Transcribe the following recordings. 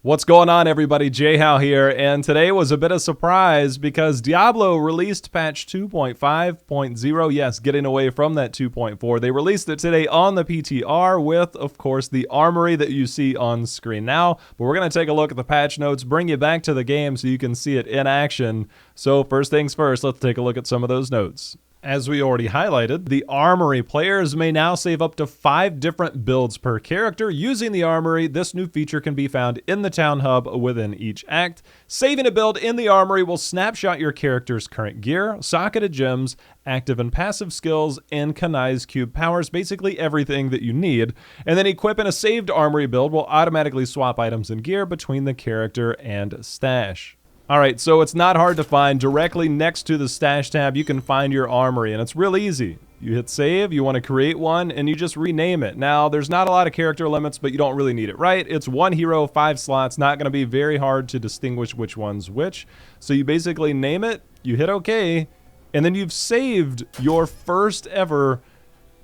What's going on, everybody? J-How here, and today was a bit of a surprise because Diablo released patch 2.5.0. Yes, getting away from that 2.4. They released it today on the PTR with, of course, the Armory that you see on screen now. But we're going to take a look at the patch notes, bring you back to the game so you can see it in action. So first things first, let's take a look at some of those notes. As we already highlighted, the Armory players may now save up to 5 different builds per character. Using the Armory, this new feature can be found in the Town Hub within each act. Saving a build in the Armory will snapshot your character's current gear, socketed gems, active and passive skills, and Kanai's cube powers, basically everything that you need. And then equipping a saved Armory build will automatically swap items and gear between the character and stash. Alright, so it's not hard to find. Directly next to the stash tab, you can find your Armory, and it's real easy. You hit save, you want to create one, and you just rename it. Now, there's not a lot of character limits, but you don't really need it, right? It's 1 hero, 5 slots, not going to be very hard to distinguish which one's which. So you basically name it, you hit OK, and then you've saved your first ever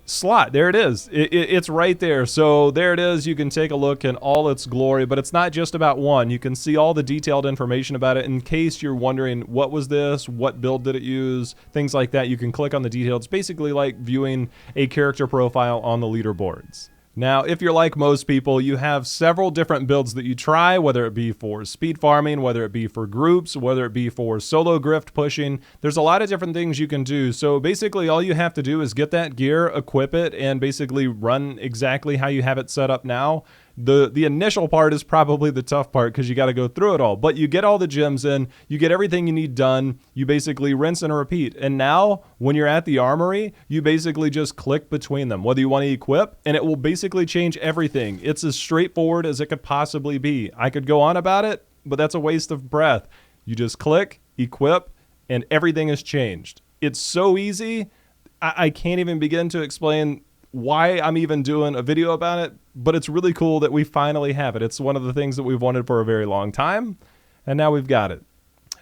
slot. There it is. It's right there. So there it is. You can take a look in all its glory, but it's not just about one. You can see all the detailed information about it in case you're wondering what was this, what build did it use, things like that. You can click on the details. It's basically like viewing a character profile on the leaderboards. Now, if you're like most people, you have several different builds that you try, whether it be for speed farming, whether it be for groups, whether it be for solo grift pushing. There's a lot of different things you can do. So basically all you have to do is get that gear, equip it, and basically run exactly how you have it set up now. The initial part is probably the tough part because you got to go through it all. But you get all the gems in, you get everything you need done, you basically rinse and repeat. And now, when you're at the Armory, you basically just click between them, whether you want to equip, and it will basically change everything. It's as straightforward as it could possibly be. I could go on about it, but that's a waste of breath. You just click, equip, and everything is changed. It's so easy, I can't even begin to explain why I'm even doing a video about it, but it's really cool that we finally have it. It's one of the things that we've wanted for a very long time, and now we've got it.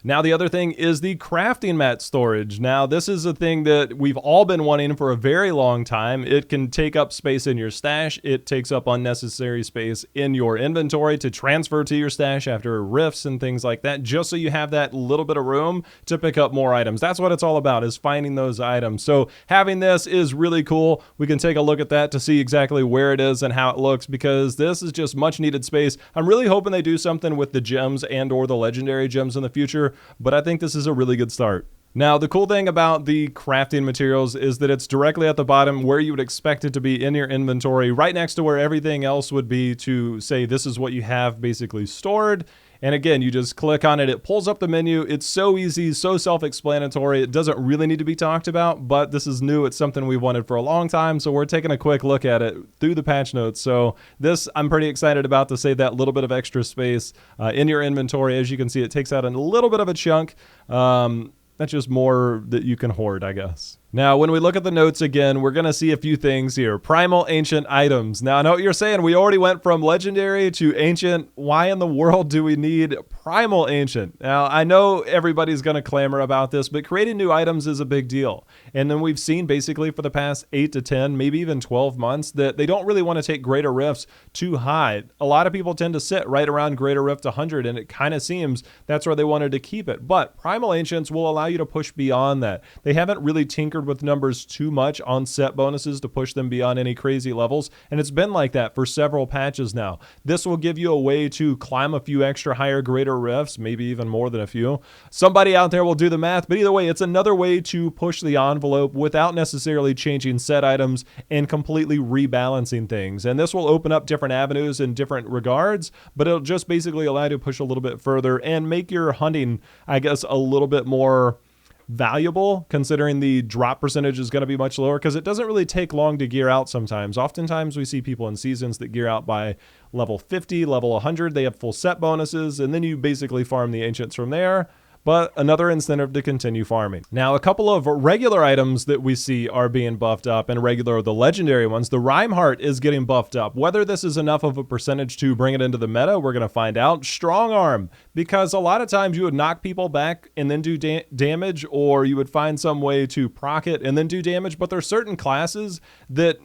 Now, the other thing is the crafting mat storage. Now, this is a thing that we've all been wanting for a very long time. It can take up space in your stash. It takes up unnecessary space in your inventory to transfer to your stash after rifts and things like that, just so you have that little bit of room to pick up more items. That's what it's all about, is finding those items. So having this is really cool. We can take a look at that to see exactly where it is and how it looks, because this is just much needed space. I'm really hoping they do something with the gems and or the legendary gems in the future, but I think this is a really good start. Now, the cool thing about the crafting materials is that it's directly at the bottom where you would expect it to be in your inventory, right next to where everything else would be to say this is what you have basically stored. And again, you just click on it, it pulls up the menu. It's so easy, so self-explanatory. It doesn't really need to be talked about, but this is new. It's something we've wanted for a long time, so we're taking a quick look at it through the patch notes. So this, I'm pretty excited about, to save that little bit of extra space in your inventory. As you can see, it takes out a little bit of a chunk. That's just more that you can hoard, I guess. Now, when we look at the notes again, we're going to see a few things here. Primal Ancient items. Now, I know what you're saying. We already went from Legendary to Ancient. Why in the world do we need Primal Ancient? Now, I know everybody's going to clamor about this, but creating new items is a big deal. And then we've seen basically for the past 8 to 10, maybe even 12 months, that they don't really want to take Greater Rifts too high. A lot of people tend to sit right around Greater Rift 100, and it kind of seems that's where they wanted to keep it. But Primal Ancients will allow you to push beyond that. They haven't really tinkered with numbers too much on set bonuses to push them beyond any crazy levels, and it's been like that for several patches now. This will give you a way to climb a few extra higher Greater Rifts, maybe even more than a few. Somebody out there will do the math, but either way, it's another way to push the envelope without necessarily changing set items and completely rebalancing things. And this will open up different avenues in different regards, but it'll just basically allow you to push a little bit further and make your hunting, I guess, a little bit more valuable, considering the drop percentage is going to be much lower, because it doesn't really take long to gear out sometimes. Oftentimes we see people in seasons that gear out by level 50, level 100. They have full set bonuses, and then you basically farm the ancients from there. But another incentive to continue farming. Now, a couple of regular items that we see are being buffed up, and regular, the legendary ones. The Rhymeheart is getting buffed up. Whether this is enough of a percentage to bring it into the meta, we're going to find out. Strong Arm, because a lot of times you would knock people back and then do damage, or you would find some way to proc it and then do damage, but there's certain classes that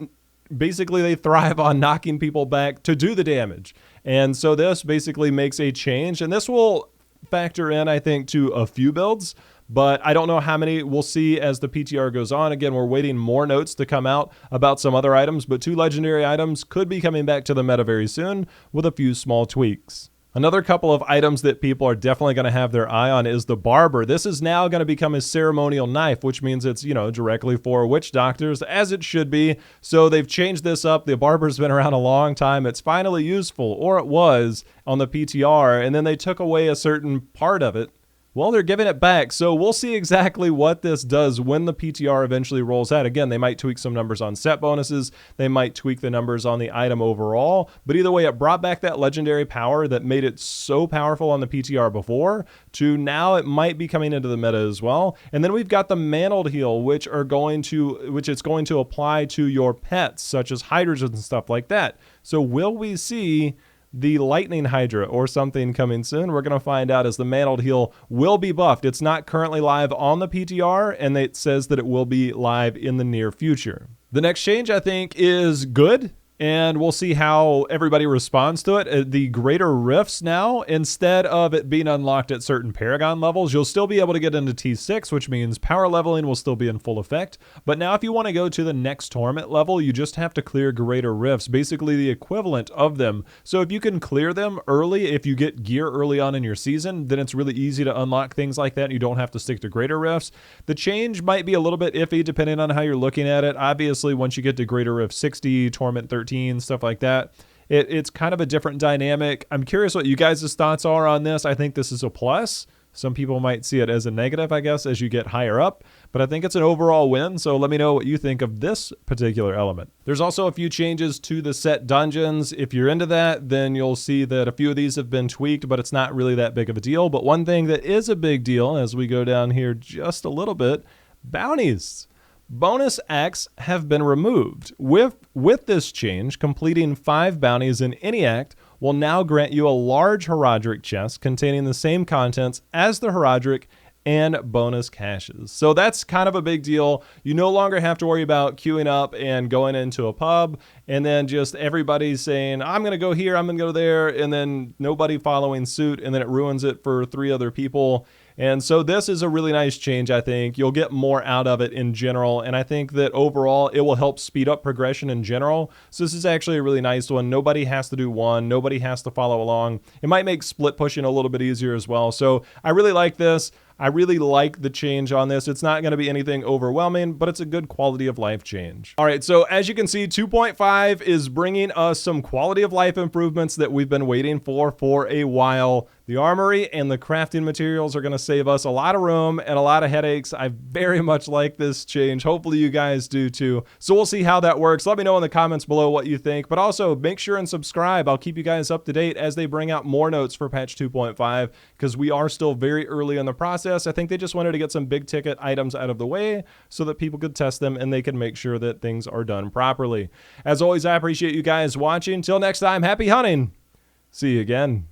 basically they thrive on knocking people back to do the damage. And so this basically makes a change, and this will factor in, I think, to a few builds, but I don't know how many. We'll see as the PTR goes on. Again, we're waiting more notes to come out about some other items, but 2 legendary items could be coming back to the meta very soon with a few small tweaks. Another couple of items that people are definitely going to have their eye on is the barber. This is now going to become a ceremonial knife, which means it's, directly for witch doctors, as it should be. So they've changed this up. The barber's been around a long time. It's finally useful, or it was on the PTR, and then they took away a certain part of it. Well, they're giving it back, so we'll see exactly what this does when the PTR eventually rolls out. Again, they might tweak some numbers on set bonuses, they might tweak the numbers on the item overall, but either way, it brought back that legendary power that made it so powerful on the PTR before, to now it might be coming into the meta as well. And then we've got the mantled heal, which it's going to apply to your pets, such as hydras and stuff like that. So will we see the lightning hydra or something coming soon? We're going to find out, as the mantled heal will be buffed. It's not currently live on the PTR, and it says that it will be live in the near future. The next change, I think, is good, and we'll see how everybody responds to it. The greater rifts now, instead of it being unlocked at certain Paragon levels, you'll still be able to get into T6, which means power leveling will still be in full effect. But now if you want to go to the next tournament level, you just have to clear greater rifts, basically the equivalent of them. So if you can clear them early, if you get gear early on in your season, then it's really easy to unlock things like that, and you don't have to stick to greater rifts. The change might be a little bit iffy depending on how you're looking at it. Obviously, once you get to greater rift 60, torment 13, stuff like that, it's kind of a different dynamic. I'm curious what you guys' thoughts are on this. I think this is a plus. Some people might see it as a negative, I guess, as you get higher up, but I think it's an overall win, so let me know what you think of this particular element. There's also a few changes to the set dungeons. If you're into that, then you'll see that a few of these have been tweaked, but it's not really that big of a deal. But one thing that is a big deal, as we go down here just a little bit, bounties. Bonus acts have been removed. With this change, completing 5 bounties in any act will now grant you a large Herodric chest containing the same contents as the Herodric and bonus caches. So that's kind of a big deal. You no longer have to worry about queuing up and going into a pub and then just everybody saying, I'm going to go here, I'm going to go there, and then nobody following suit, and then it ruins it for 3 other people. And so this is a really nice change, I think. You'll get more out of it in general, and I think that overall it will help speed up progression in general. So this is actually a really nice one. Nobody has to do one. Nobody has to follow along. It might make split pushing a little bit easier as well. So I really like this. I really like the change on this. It's not going to be anything overwhelming, but it's a good quality of life change. All right, so as you can see, 2.5 is bringing us some quality of life improvements that we've been waiting for a while. The armory and the crafting materials are going to save us a lot of room and a lot of headaches. I very much like this change. Hopefully you guys do too. So we'll see how that works. Let me know in the comments below what you think, but also make sure and subscribe. I'll keep you guys up to date as they bring out more notes for patch 2.5, because we are still very early in the process. I think they just wanted to get some big ticket items out of the way so that people could test them and they can make sure that things are done properly. As always, I appreciate you guys watching. Till next time, happy hunting. See you again.